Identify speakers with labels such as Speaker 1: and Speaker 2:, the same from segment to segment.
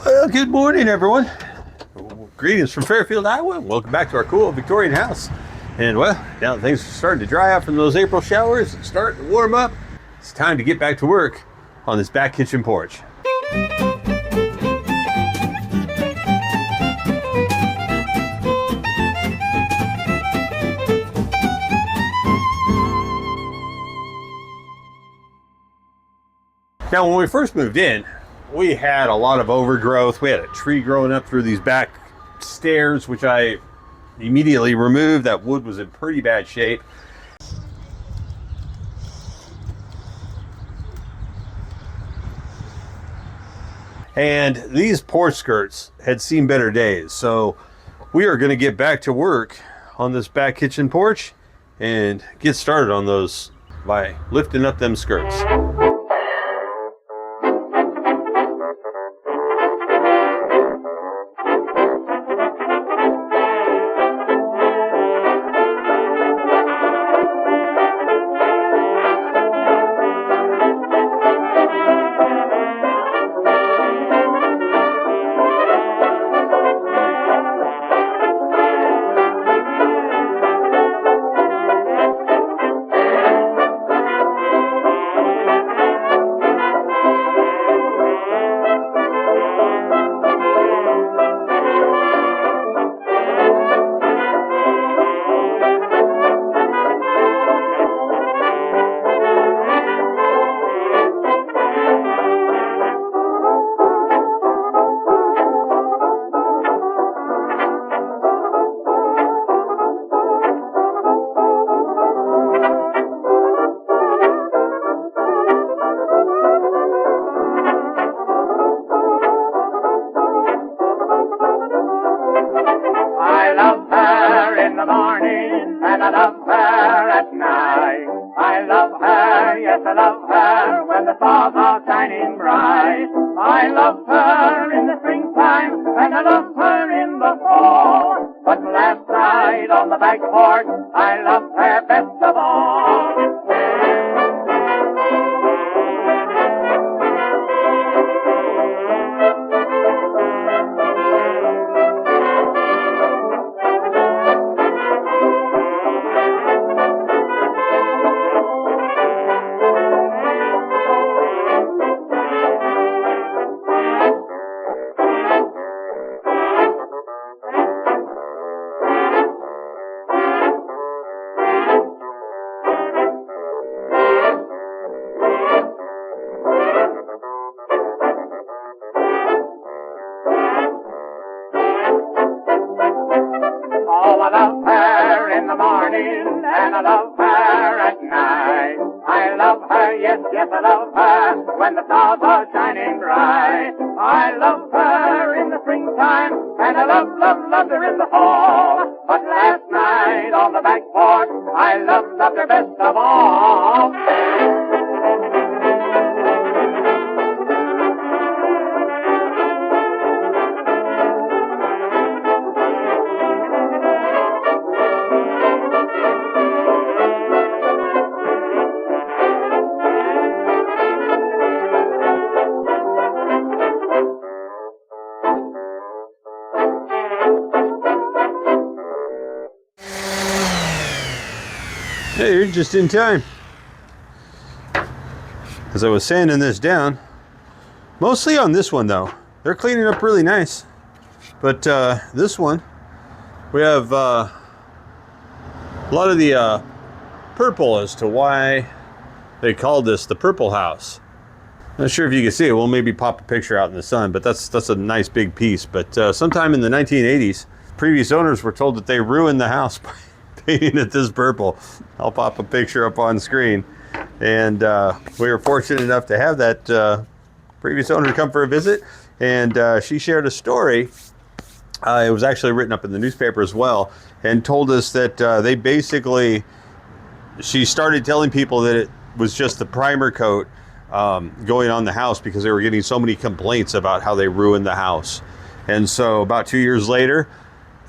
Speaker 1: Well, good morning, everyone. Greetings from Fairfield, Iowa. Welcome back to our cool Victorian house. And well, now that things are starting to dry out from those April showers and starting to warm up, it's time to get back to work on this back kitchen porch. Now, when we first moved in, we had a lot of overgrowth. We had a tree growing up through these back stairs, which I immediately removed. That wood was in pretty bad shape. And these porch skirts had seen better days. So we are going to get back to work on this back kitchen porch and get started on those by lifting up them skirts. Hey, you're just in time. As I was sanding this down, mostly on this one though. They're cleaning up really nice. But this one, we have a lot of the purple as to why they called this the purple house. Not sure if you can see it. We'll maybe pop a picture out in the sun, but that's a nice big piece. But sometime in the 1980s, previous owners were told that they ruined the house by painting it this purple. I'll pop a picture up on screen. And we were fortunate enough to have that previous owner come for a visit. And she shared a story. It was actually written up in the newspaper as well, and told us that they basically, she started telling people that it was just the primer coat going on the house because they were getting so many complaints about how they ruined the house. And so about 2 years later,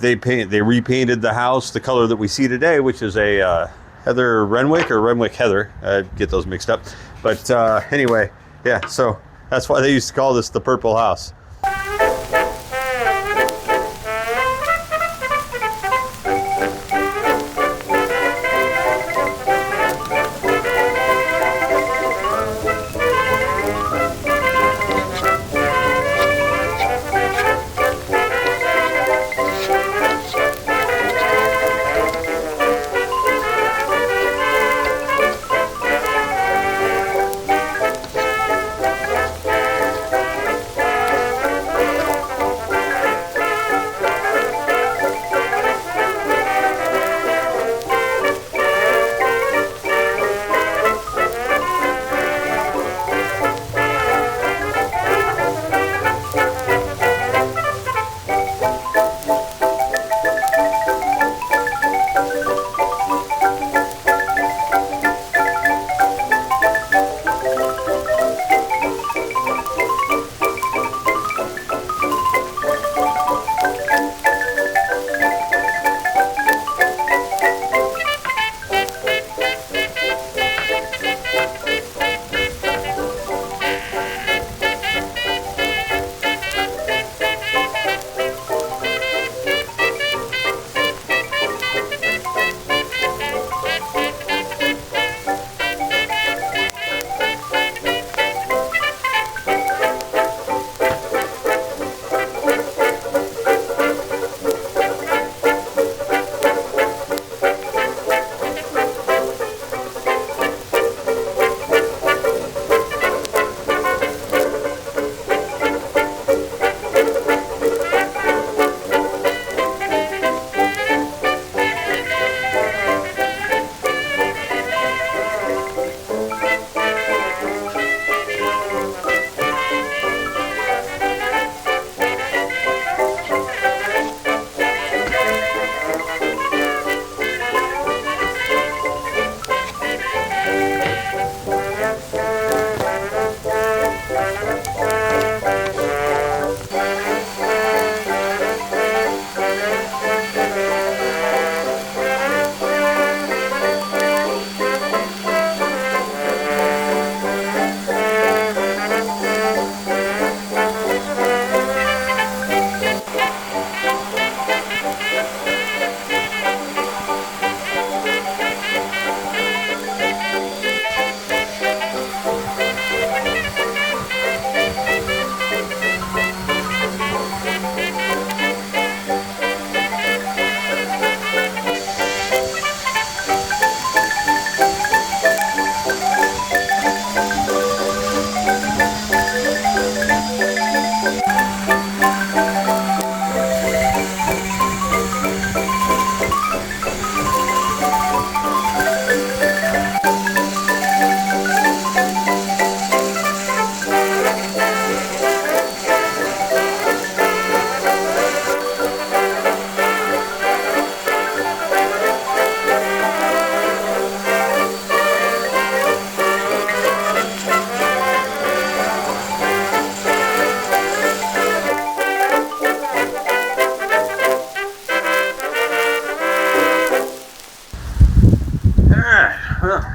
Speaker 1: they repainted the house the color that we see today, which is a Heather Renwick or Renwick Heather. I get those mixed up. But anyway, yeah, so That's why they used to call this the Purple House.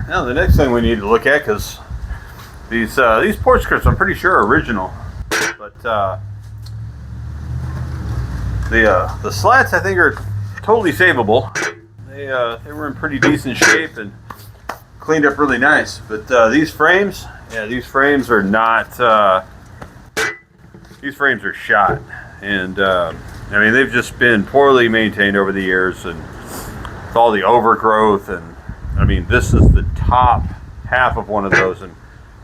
Speaker 1: Now the next thing we need to look at, because these porch scripts I'm pretty sure are original, but the slats I think are totally savable. They were in pretty decent shape and cleaned up really nice. But these frames, yeah, these frames are not. These frames are shot, and I mean they've just been poorly maintained over the years, and with all the overgrowth. And I mean, this is the top half of one of those, and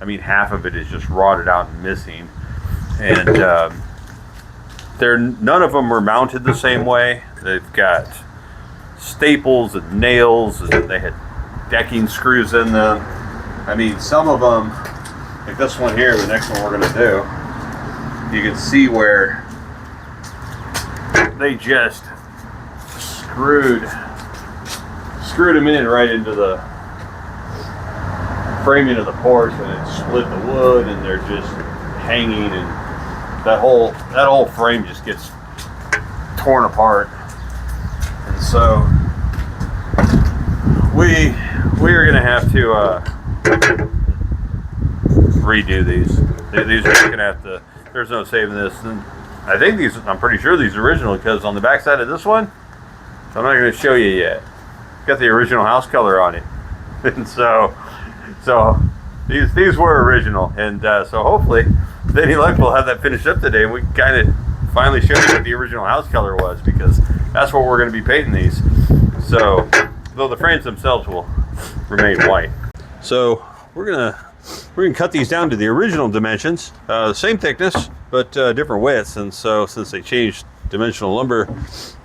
Speaker 1: I mean half of it is just rotted out and missing. And none of them are mounted the same way. They've got staples and nails, and they had decking screws in them. I mean, some of them, like this one here, the next one we're going to do, you can see where they just screwed them in right into the framing of the porch, and it split the wood, and they're just hanging, and that whole frame just gets torn apart. And so we are going to have to redo these. These are looking at the, there's no saving this. And I think these, I'm pretty sure these are original, because on the back side of this one, I'm not going to show you yet. It's got the original house color on it. And so these were original. And so hopefully, with any luck, we'll have that finished up today. And we kind of finally show you what the original house color was, because that's what we're going to be painting these. So, though the frames themselves will remain white. So we're gonna cut these down to the original dimensions, the same thickness but different widths. And so, since they changed dimensional lumber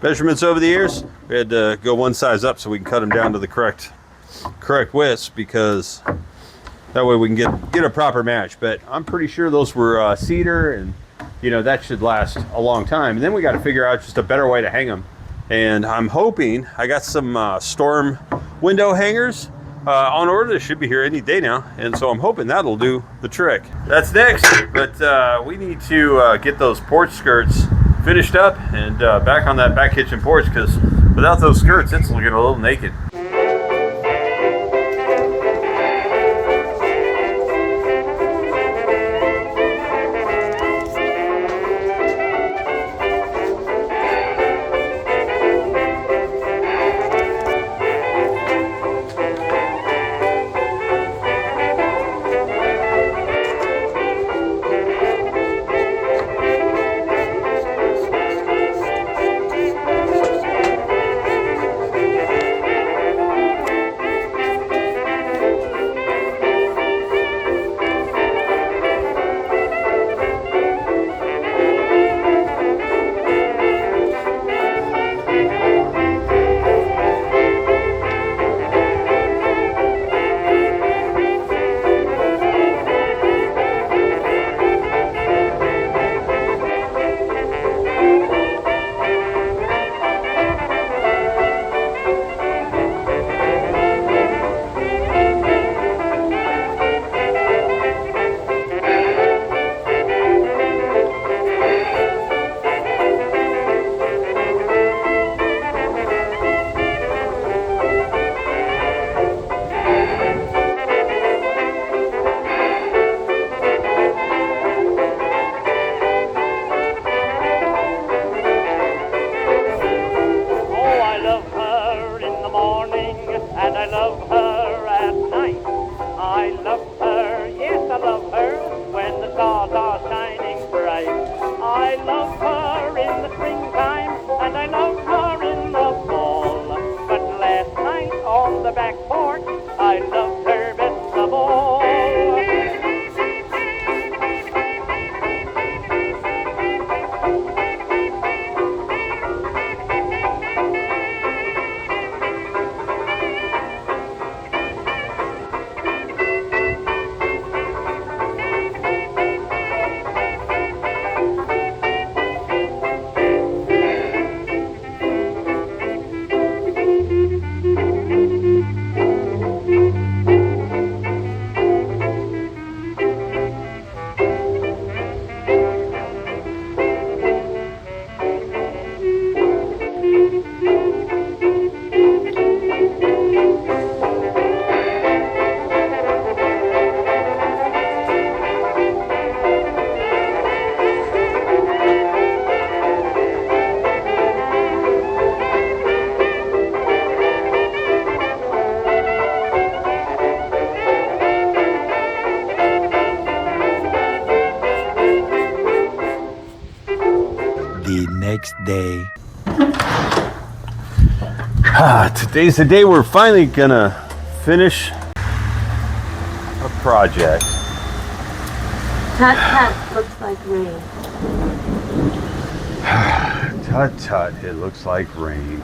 Speaker 1: measurements over the years, we had to go one size up so we can cut them down to the correct widths, because that way we can get a proper match. But I'm pretty sure those were cedar, and you know, that should last a long time. And then we got to figure out just a better way to hang them. And I'm hoping, I got some storm window hangers on order. They should be here any day now, and so I'm hoping that'll do the trick. That's next, but we need to get those porch skirts finished up and back on that back kitchen porch, because without those skirts, it's looking a little naked.
Speaker 2: Next day.
Speaker 1: Today's the day we're finally gonna finish a project.
Speaker 3: Tut tut, looks like rain.
Speaker 1: Tut tut, it looks like rain.